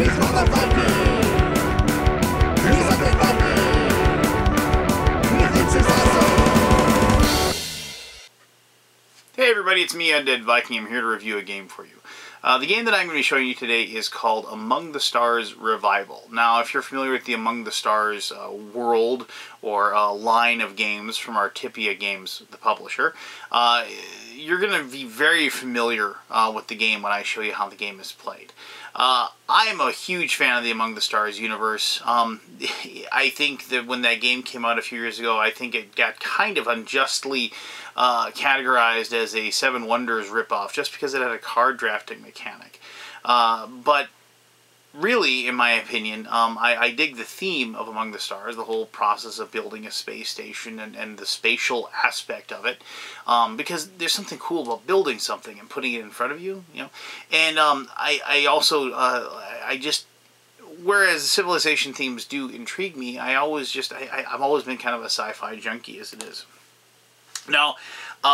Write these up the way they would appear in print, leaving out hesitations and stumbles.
Hey everybody, it's me, Undead Viking. I'm here to review a game for you. The game that I'm going to be showing you today is called Among the Stars Revival. Now, if you're familiar with the Among the Stars world or line of games from Artipia Games, the publisher, you're going to be very familiar with the game when I show you how the game is played. I am a huge fan of the Among the Stars universe. I think that when that game came out a few years ago, I think it got kind of unjustly categorized as a Seven Wonders ripoff just because it had a card drafting mechanic. But really, in my opinion, I dig the theme of Among the Stars, the whole process of building a space station and the spatial aspect of it, because there's something cool about building something and putting it in front of you, you know. And I also, whereas Civilization themes do intrigue me, I've always been kind of a sci-fi junkie as it is. Now,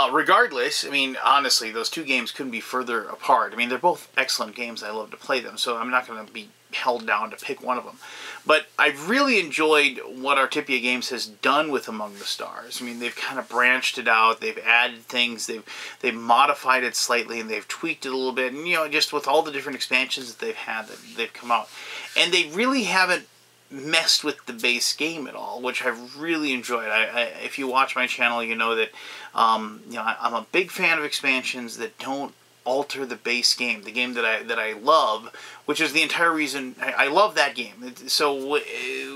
regardless, I mean, honestly, those two games couldn't be further apart. I mean, they're both excellent games. I love to play them, so I'm not going to be held down to pick one of them. But I've really enjoyed what Artipia Games has done with Among the Stars. I mean, they've kind of branched it out. They've added things. They've modified it slightly, and they've tweaked it a little bit. And, you know, just with all the different expansions that they've had, they've come out. And they really haven't messed with the base game at all, which I've really enjoyed. If you watch my channel, you know that you know, I'm a big fan of expansions that don't alter the base game, the game that I love, which is the entire reason I love that game. So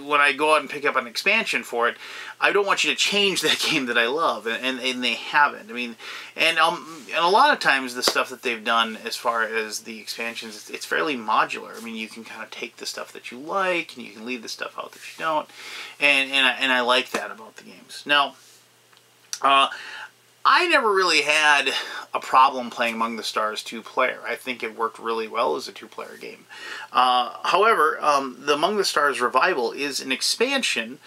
when I go out and pick up an expansion for it, I don't want you to change that game that I love, and they haven't. I mean, and a lot of times the stuff that they've done as far as the expansions, it's fairly modular. I mean, you can kind of take the stuff that you like, and you can leave the stuff out that you don't, and I like that about the games. Now, I never really had a problem playing Among the Stars two-player. I think it worked really well as a two-player game. However, the Among the Stars Revival is an expansion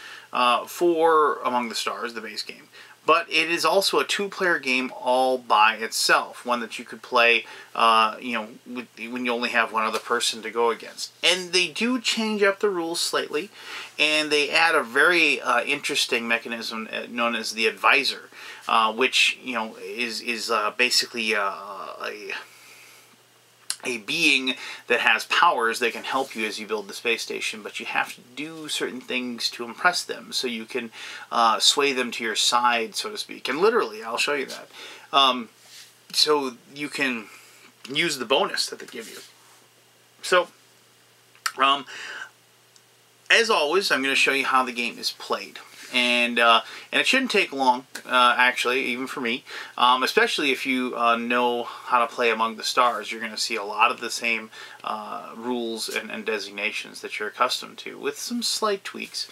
for Among the Stars, the base game. But it is also a two-player game all by itself, one that you could play, you know, when you only have one other person to go against. And they do change up the rules slightly, and they add a very interesting mechanism known as the Advisor, which, you know, is basically a being that has powers that can help you as you build the space station, but you have to do certain things to impress them, so you can sway them to your side, so to speak. And literally, I'll show you that. So you can use the bonus that they give you. So, as always, I'm going to show you how the game is played. And it shouldn't take long, actually, even for me, especially if you know how to play Among the Stars. You're going to see a lot of the same rules and designations that you're accustomed to, with some slight tweaks.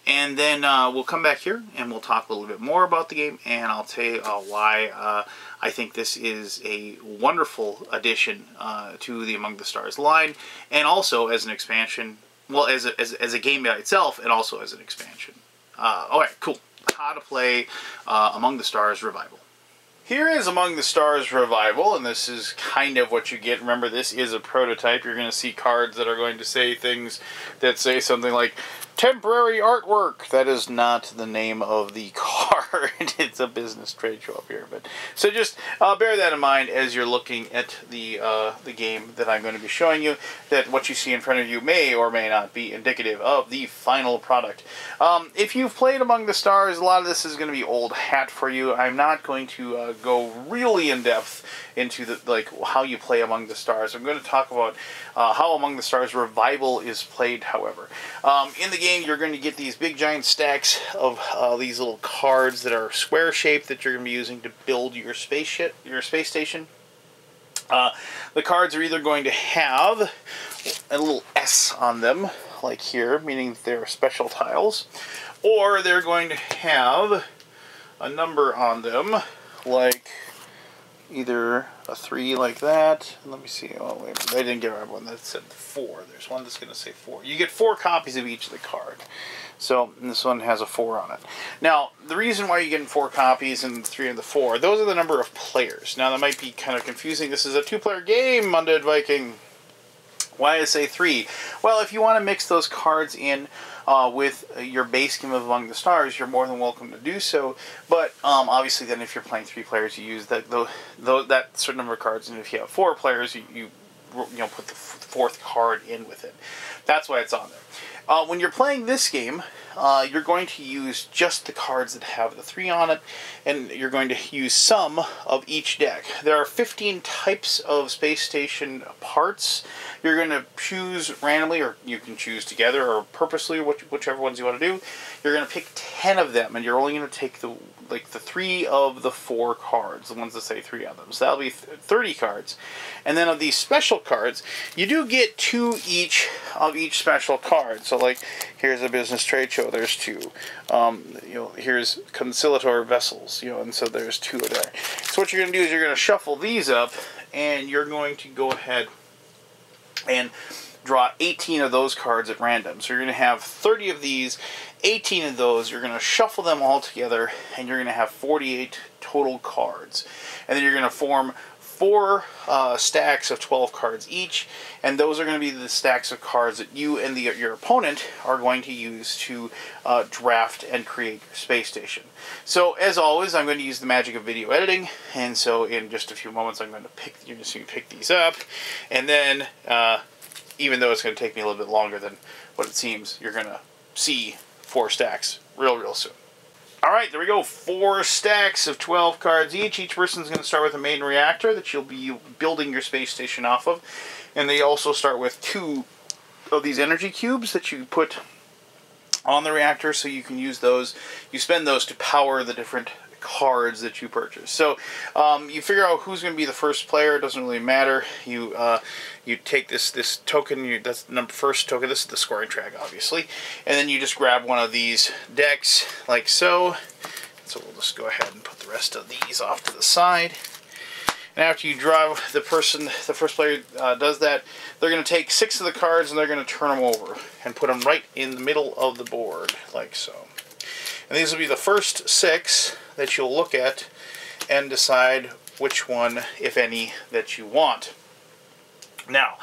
And then we'll come back here and we'll talk a little bit more about the game, and I'll tell you why I think this is a wonderful addition to the Among the Stars line, and also as an expansion, well, as a game by itself, and also as an expansion. Alright, cool. How to play Among the Stars Revival. Here is Among the Stars Revival, and this is kind of what you get. Remember, this is a prototype. You're going to see cards that are going to say things that say something like, temporary artwork. That is not the name of the card. It's a business trade show up here. But so just bear that in mind as you're looking at the game that I'm going to be showing you, that what you see in front of you may or may not be indicative of the final product. If you've played Among the Stars, a lot of this is going to be old hat for you. I'm not going to go really in depth into how you play Among the Stars. I'm going to talk about how Among the Stars Revival is played, however. In the game, you're going to get these big giant stacks of these little cards that are square shaped that you're going to be using to build your space station. The cards are either going to have a little S on them, like here, meaning they're special tiles, or they're going to have a number on them, like either a 3 like that. Let me see. Oh, wait. I didn't get one that said 4. There's one that's going to say 4. You get 4 copies of each of the card. So this one has a 4 on it. Now, the reason why you're getting 4 copies and the 3 and the 4, those are the number of players. Now, that might be kind of confusing. This is a 2-player game, Undead Viking. Why I say 3? Well, if you want to mix those cards in with your base game of Among the Stars, you're more than welcome to do so. But obviously, then if you're playing 3 players, you use that certain number of cards, and if you have 4 players, you put the 4th card in with it. That's why it's on there. When you're playing this game, you're going to use just the cards that have the 3 on it, and you're going to use some of each deck. There are 15 types of Space Station parts. You're going to choose randomly, or you can choose together or purposely, whichever ones you want to do. You're going to pick 10 of them, and you're only going to take the 3 of the 4 cards, the ones that say 3 on them. So that'll be 30 cards. And then of these special cards, you do get 2 each of each special card. So like, here's a business trade show, there's 2. Here's conciliatory vessels, and so there's 2 there. So what you're going to do is you're going to shuffle these up, and you're going to go ahead and draw 18 of those cards at random. So you're going to have 30 of these, 18 of those. You're going to shuffle them all together, and you're going to have 48 total cards. And then you're going to form 4 stacks of 12 cards each, and those are going to be the stacks of cards that you and your opponent are going to use to draft and create your space station. So as always, I'm going to use the magic of video editing, and so in just a few moments you're just going to pick these up, and then even though it's going to take me a little bit longer than what it seems, you're going to see 4 stacks real soon. Alright, there we go. 4 stacks of 12 cards each. Each person's going to start with a main reactor that you'll be building your space station off of. And they also start with 2 of these energy cubes that you put on the reactor, so you can use those. You spend those to power the different cards that you purchase. So you figure out who's going to be the first player. It doesn't really matter. You take this token. That's the first token. This is the scoring track, obviously. And then you just grab one of these decks like so. So we'll just go ahead and put the rest of these off to the side. And after you draw, the first player does that, they're going to take 6 of the cards and they're going to turn them over and put them right in the middle of the board, like so. And these will be the first 6 that you'll look at and decide which one, if any, that you want. Now,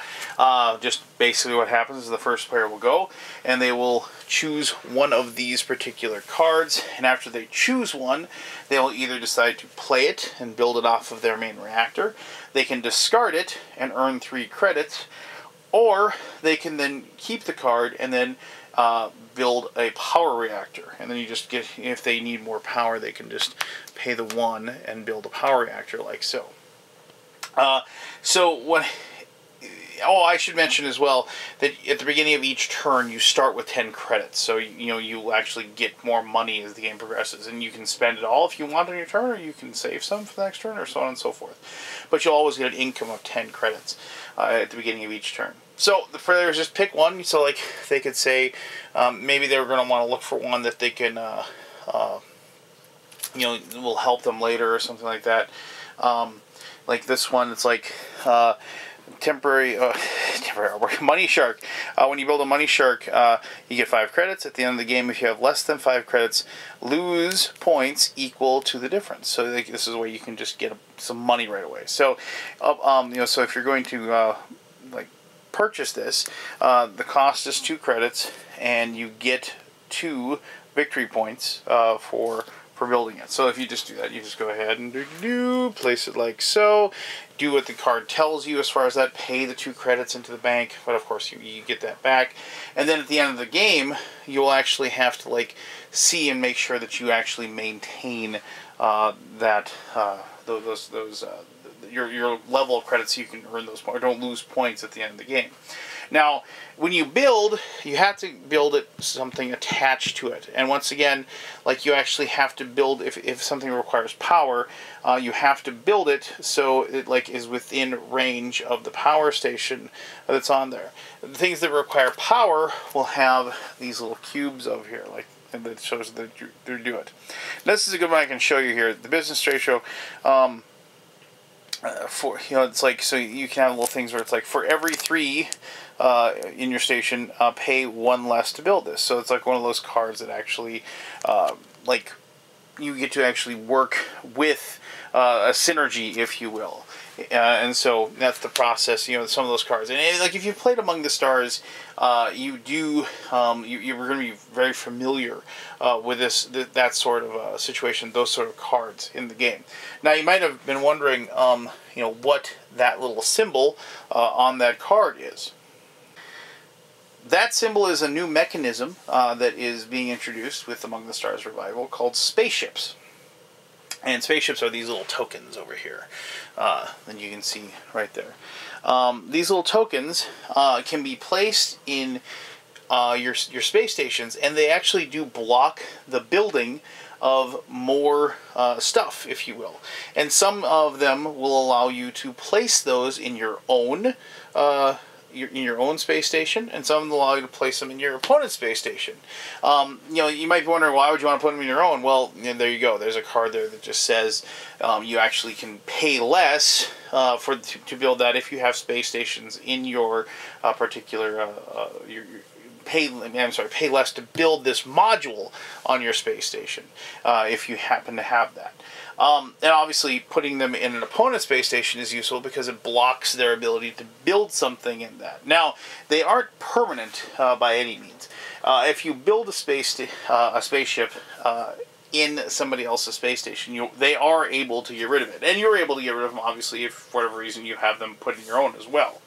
just basically what happens is the first player will go, and they will choose one of these particular cards, and after they choose one, they will either decide to play it and build it off of their main reactor, they can discard it and earn 3 credits, or they can then keep the card and then build a power reactor, and then you just get, if they need more power, they can just pay the 1 and build a power reactor like so. I should mention as well that at the beginning of each turn you start with 10 credits, so you actually get more money as the game progresses, and you can spend it all if you want on your turn, or you can save some for the next turn, or so on and so forth. But you'll always get an income of 10 credits at the beginning of each turn. So the players just pick one. So like they could say maybe they're going to want to look for one that they can will help them later or something like that. Like this one, it's like temporary money shark. When you build a money shark, you get 5 credits. At the end of the game, if you have less than 5 credits, lose points equal to the difference. So this is where you can just get some money right away. So so if you're going to purchase this, the cost is 2 credits, and you get 2 victory points for building it. So if you just do that, you just go ahead and place it like so, do what the card tells you as far as that, pay the 2 credits into the bank, but of course you get that back, and then at the end of the game you will actually have to see and make sure that you actually maintain your level of credits so you can earn those points, or don't lose points at the end of the game. Now, when you build, you have to build it something attached to it. And once again, you actually have to build, if something requires power, you have to build it so it is within range of the power station that's on there. The things that require power will have these little cubes over here, and that shows that you do it. This is a good one I can show you here. The business ratio. It's so you can have little things where it's for every 3 in your station, pay 1 less to build this. So it's one of those cards that actually you get to actually work with a synergy, if you will. And so that's the process, you know, some of those cards. And like if you've played Among the Stars, you're going to be very familiar with that sort of situation, those sort of cards in the game. Now you might have been wondering, you know, what that little symbol on that card is. That symbol is a new mechanism that is being introduced with Among the Stars Revival called spaceships. And spaceships are these little tokens over here that you can see right there. These little tokens can be placed in your space stations, and they actually do block the building of more stuff, if you will. And some of them will allow you to place those in your own space station, and some will allow you to place them in your opponent's space station. You know, you might be wondering, why would you want to put them in your own? Well, you know, there you go. There's a card there that just says you actually can pay less to build that if you have space stations in your particular pay less to build this module on your space station if you happen to have that. And obviously putting them in an opponent's space station is useful because it blocks their ability to build something in that. Now, they aren't permanent by any means. If you build a spaceship in somebody else's space station, they are able to get rid of it. And you're able to get rid of them, obviously, if for whatever reason you have them put in your own as well.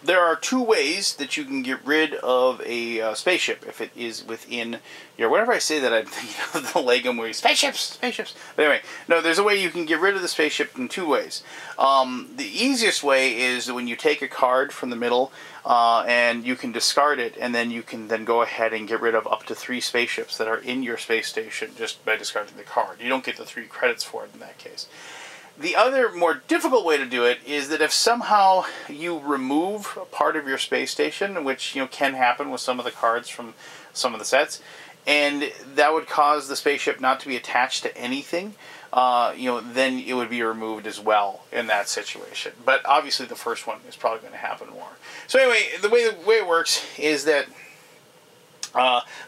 There are two ways that you can get rid of a spaceship if it is within your... Whenever I say that, I'm thinking of the Lego movie, spaceships! But anyway, no, there's a way you can get rid of the spaceship in two ways. The easiest way is when you take a card from the middle and you can discard it, and then you can then go ahead and get rid of up to 3 spaceships that are in your space station just by discarding the card. You don't get the 3 credits for it in that case. The other, more difficult way to do it is that if somehow you remove a part of your space station, which, you know, can happen with some of the cards from some of the sets, and that would cause the spaceship not to be attached to anything, you know, then it would be removed as well in that situation. But obviously the first one is probably going to happen more. So anyway, the way it works is that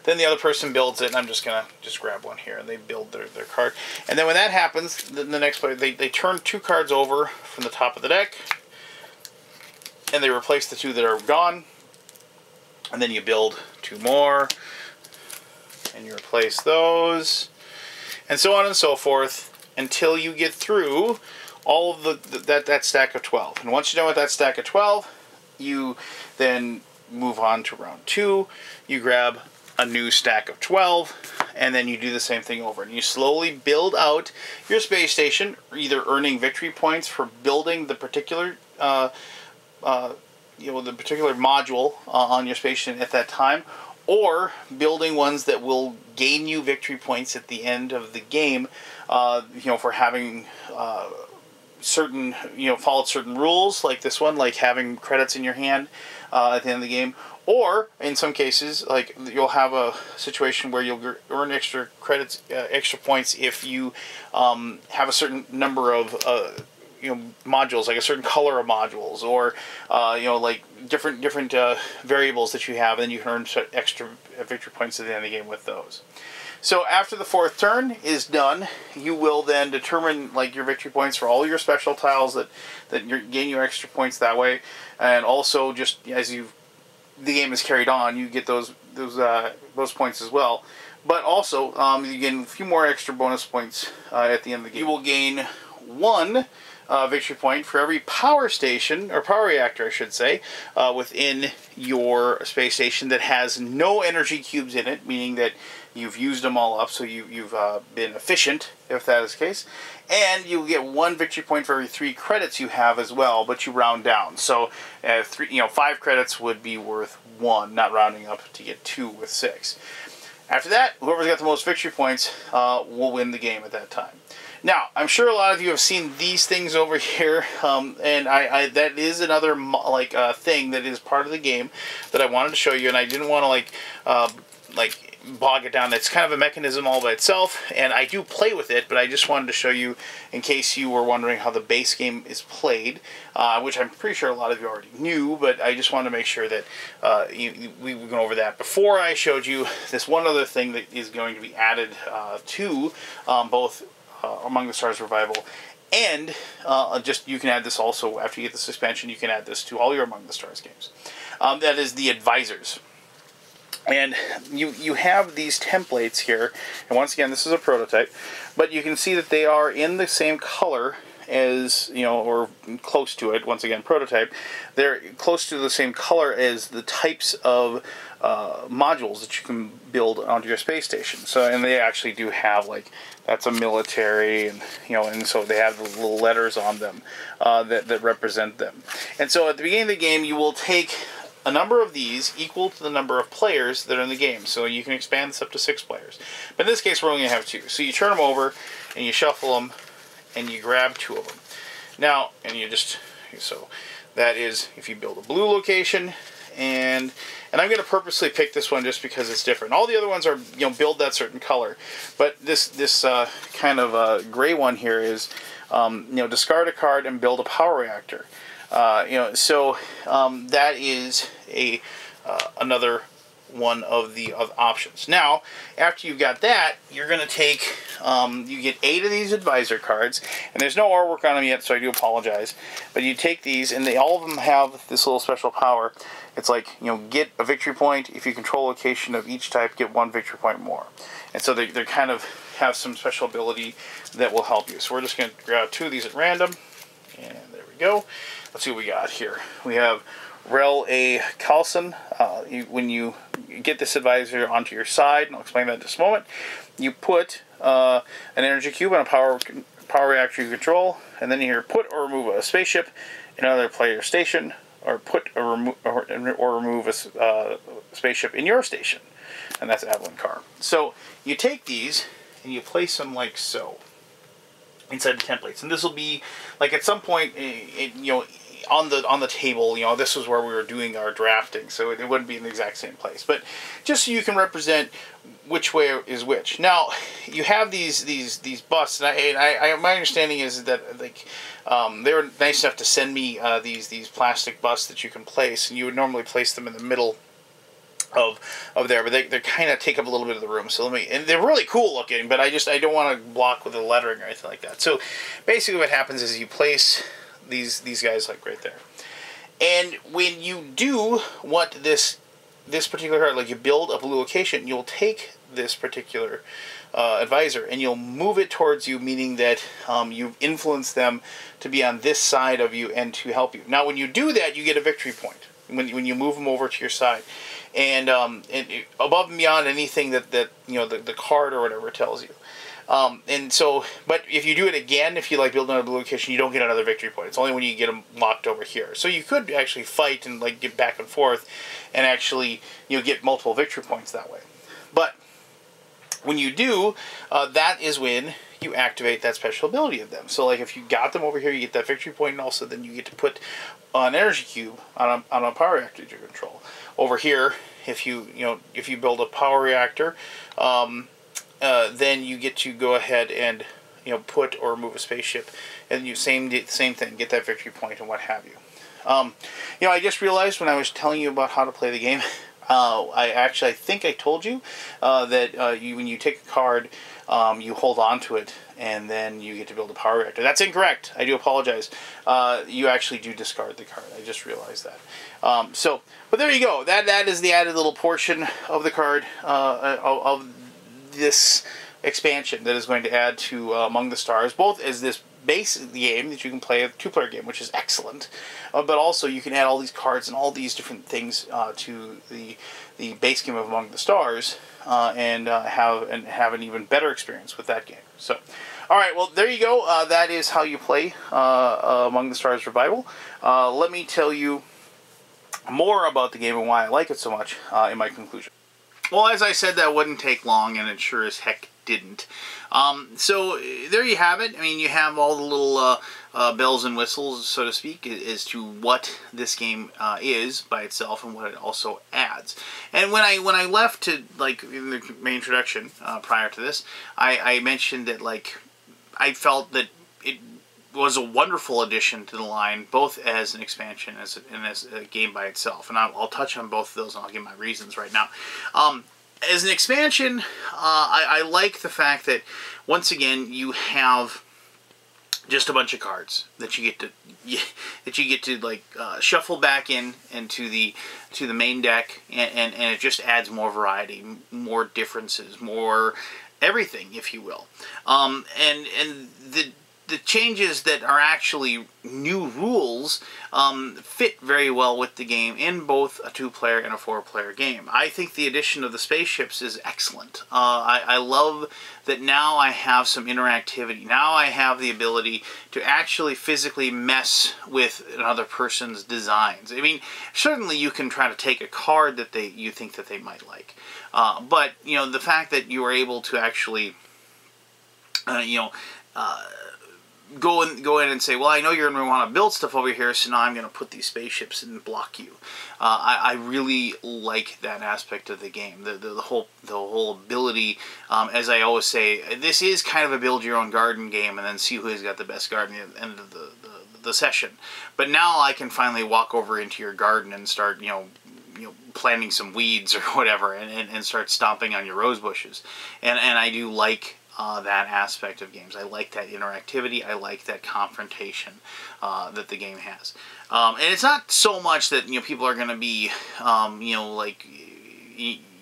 then the other person builds it, and I'm just going to grab one here, and they build their card. And then when that happens, the next player, they turn 2 cards over from the top of the deck, and they replace the 2 that are gone, and then you build 2 more, and you replace those, and so on and so forth, until you get through all of that stack of 12. And once you're done with that stack of 12, you then move on to round 2, you grab a new stack of 12, and then you do the same thing over. And you slowly build out your space station, either earning victory points for building the particular, the particular module on your space station at that time, or building ones that will gain you victory points at the end of the game, for having followed certain rules, like this one, like having credits in your hand at the end of the game. Or, in some cases, like you'll have a situation where you'll earn extra credits, extra points if you have a certain number of modules, like a certain color of modules, or like different variables that you have, and then you can earn extra victory points at the end of the game with those. So after the 4th turn is done, you will then determine like your victory points for all your special tiles that gain you extra points that way, and also just as the game is carried on, you get those points as well. But also, you gain a few more extra bonus points at the end of the game. You will gain 1 victory point for every power station, or power reactor, I should say, within your space station that has no energy cubes in it, meaning that you've used them all up, so you've been efficient, if that is the case. And you'll get 1 victory point for every 3 credits you have as well, but you round down. So 5 credits would be worth 1, not rounding up to get 2 with 6. After that, whoever's got the most victory points will win the game at that time. Now, I'm sure a lot of you have seen these things over here, and that is another thing that is part of the game that I wanted to show you, and I didn't want to bog it down. It's kind of a mechanism all by itself, and I do play with it, but I just wanted to show you in case you were wondering how the base game is played, which I'm pretty sure a lot of you already knew, but I just wanted to make sure that we went over that before I showed you this one other thing that is going to be added to both Among the Stars Revival And you can add this also, after you get this expansion, you can add this to all your Among the Stars games. That is the advisors. And you have these templates here, and once again, this is a prototype, but you can see that they are in the same color as, or close to it. Once again, prototype. They're close to the same color as the types of modules that you can build onto your space station. So, and they actually do have, like, that's a military, and and so they have the little letters on them that represent them. And so at the beginning of the game, you will take a number of these equal to the number of players that are in the game. So you can expand this up to 6 players. But in this case, we're only going to have 2. So you turn them over, and you shuffle them, and you grab 2 of them. Now, and you just, so that is if you build a blue location, and I'm going to purposely pick this one just because it's different. All the other ones are, build that certain color. But this kind of gray one here is, discard a card and build a power reactor. So that is another one of the options. Now, after you've got that, you're going to take, you get 8 of these advisor cards, and there's no artwork on them yet, so I do apologize. But you take these, and all of them have this little special power. It's like, get a victory point. If you control a location of each type, get 1 victory point more. And so they kind of have some special ability that will help you. So we're just going to grab 2 of these at random, and there we go. Let's see what we got here. We have Rel A. Carlson. When you get this advisor onto your side, and I'll explain that in just a moment, you put an energy cube on a power reactor you control, and then you hear put or remove a spaceship in another player station, or put or remove a spaceship in your station, and that's Avalon Car. So you take these and you place them like so inside the templates, and this will be like at some point, on the table. This was where we were doing our drafting, so it wouldn't be in the exact same place, but just so you can represent which way is which. Now, you have these busts, and my understanding is that, like, they were nice enough to send me these plastic busts that you can place, and you would normally place them in the middle of there, but they kind of take up a little bit of the room. So and they're really cool looking, but I don't want to block with the lettering or anything like that. So basically, what happens is you place these guys like right there, and when you do want this particular card, like you build a blue location, you'll take this particular advisor and you'll move it towards you, meaning that you've influenced them to be on this side of you and to help you. Now, when you do that, you get a victory point when you move them over to your side, and above and beyond anything that the card or whatever tells you. And so, but if you do it again, if you like build another blue location, you don't get another victory point. It's only when you get them locked over here. So you could actually fight and like get back and forth, and actually get multiple victory points that way. But when you do, that is when you activate that special ability of them. So like if you got them over here, you get that victory point, and also then you get to put an energy cube on a power reactor you control. Over here, if you build a power reactor, then you get to go ahead and put or move a spaceship, and you same thing, get that victory point and what have you. I just realized when I was telling you about how to play the game, I think I told you that when you take a card, you hold on to it, and then you get to build a power reactor. That's incorrect. I do apologize. You actually do discard the card. I just realized that. But there you go. That is the added little portion of the card of this expansion that is going to add to Among the Stars, both as this base game that you can play, a 2-player game, which is excellent, but also you can add all these cards and all these different things to the base game of Among the Stars, and have an even better experience with that game. So, all right, well, there you go. That is how you play Among the Stars Revival. Let me tell you more about the game and why I like it so much in my conclusion. Well, as I said, that wouldn't take long, and it sure as heck didn't. So there you have it. I mean, you have all the little bells and whistles, so to speak, as to what this game is by itself and what it also adds. And when I left to, like, in the main introduction prior to this, I mentioned that, like, I felt that it was a wonderful addition to the line, both as an expansion and as a game by itself. And I'll touch on both of those, and I'll give my reasons right now. As an expansion, I like the fact that, once again, you have just a bunch of cards that you get to like shuffle back into the main deck, and it just adds more variety, more differences, more everything, if you will. And the changes that are actually new rules fit very well with the game in both a 2-player and a 4-player game. I think the addition of the spaceships is excellent. I love that now I have some interactivity. Now I have the ability to actually physically mess with another person's designs. I mean, certainly you can try to take a card that you think that they might like. But, you know, the fact that you are able to actually, go in and say, well, I know you're going to want to build stuff over here, so now I'm going to put these spaceships and block you. I really like that aspect of the game. The whole ability, as I always say, this is kind of a build your own garden game, and then see who's got the best garden at the end of the session. But now I can finally walk over into your garden and start, planting some weeds or whatever, and start stomping on your rose bushes. And I do like that aspect of games. I like that interactivity. I like that confrontation that the game has. And it's not so much that people are going to be, like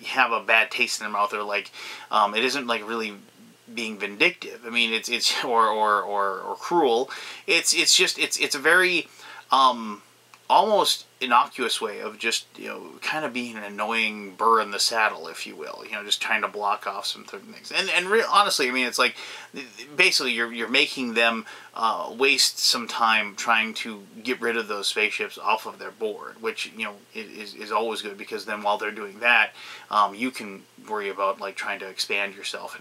have a bad taste in their mouth, or like it isn't like really being vindictive. I mean, it's or cruel. It's a very almost innocuous way of just, kind of being an annoying burr in the saddle, if you will. Just trying to block off some certain things. And honestly, I mean, it's like, basically you're making them waste some time trying to get rid of those spaceships off of their board, which, is always good, because then while they're doing that, you can worry about, like, trying to expand yourself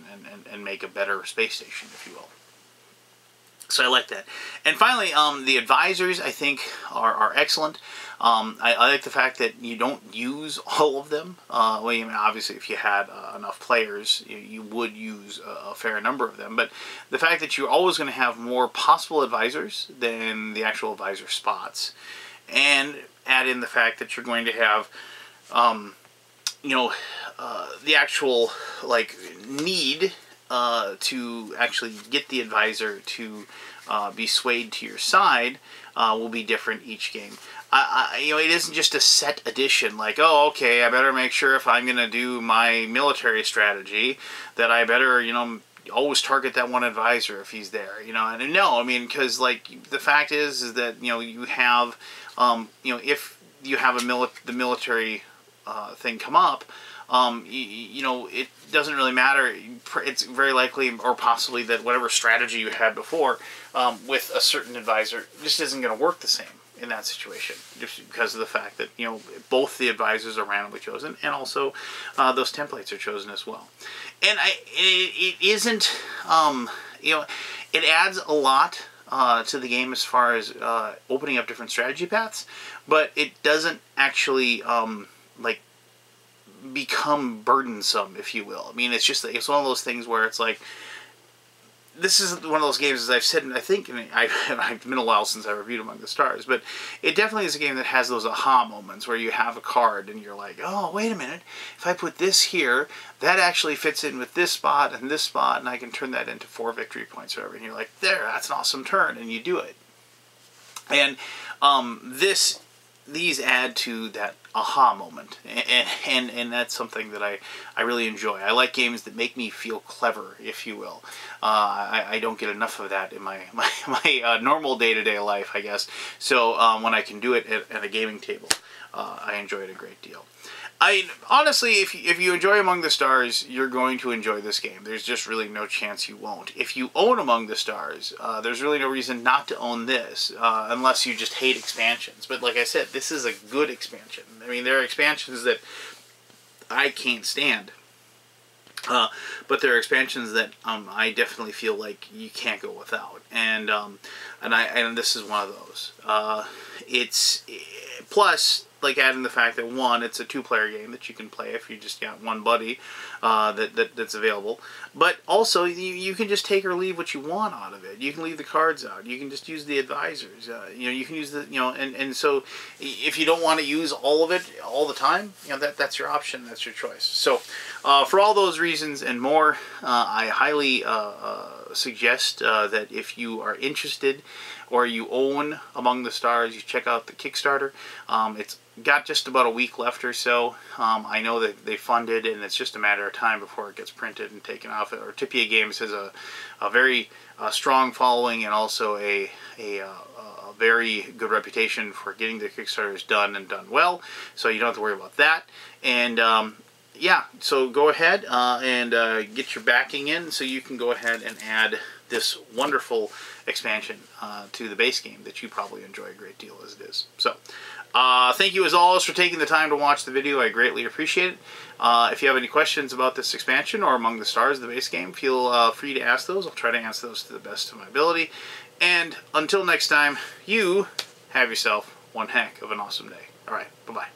and make a better space station, if you will. So I like that. And finally, the advisors, I think, are excellent. I like the fact that you don't use all of them. Well, I mean, obviously, if you had enough players, you would use a fair number of them. But the fact that you're always going to have more possible advisors than the actual advisor spots. And add in the fact that you're going to have, the actual, like, need to actually get the advisor to be swayed to your side will be different each game. It isn't just a set addition, like, oh, okay, I better make sure if I'm going to do my military strategy that I better, always target that one advisor if he's there, And no, I mean, because, like, the fact is that, you have, if you have the military thing come up, it doesn't really matter. It's very likely or possibly that whatever strategy you had before with a certain advisor just isn't going to work the same in that situation, just because of the fact that both the advisors are randomly chosen, and also those templates are chosen as well. And it isn't it adds a lot to the game as far as opening up different strategy paths, but it doesn't actually like become burdensome, if you will. I mean, it's one of those things where it's like, this is one of those games, as I've said, and I think, I've been a while since I reviewed Among the Stars, but it definitely is a game that has those aha moments where you have a card and you're like, oh, wait a minute, if I put this here, that actually fits in with this spot, and I can turn that into 4 victory points or whatever, and you're like, there, that's an awesome turn, and you do it. And these add to that aha moment, and that's something that I really enjoy. I like games that make me feel clever, if you will. I don't get enough of that in my normal day-to-day life, I guess. So when I can do it at a gaming table, I enjoy it a great deal. Honestly, if you enjoy Among the Stars, you're going to enjoy this game. There's just really no chance you won't. If you own Among the Stars, there's really no reason not to own this, unless you just hate expansions. But like I said, this is a good expansion. I mean, there are expansions that I can't stand, but there are expansions that I definitely feel like you can't go without, and this is one of those. It's plus, like, adding the fact that, one, it's a 2-player game that you can play if you just got one buddy that's available. But also, you can just take or leave what you want out of it. You can leave the cards out. You can just use the advisors. You can use the, and so if you don't want to use all of it all the time, that's your option. That's your choice. So for all those reasons and more, I highly suggest that if you are interested or you own Among the Stars, you check out the Kickstarter. It's got just about a week left or so. I know that they funded, and it's just a matter of time before it gets printed and taken off. Or Tipia Games has a very strong following, and also a very good reputation for getting their Kickstarters done and done well, so you don't have to worry about that. And yeah, so go ahead and get your backing in so you can go ahead and add this wonderful expansion to the base game that you probably enjoy a great deal as it is. So thank you as always for taking the time to watch the video. I greatly appreciate it. If you have any questions about this expansion or Among the Stars, the base game, feel free to ask those. I'll try to answer those to the best of my ability. And until next time, you have yourself one heck of an awesome day. Alright, bye-bye.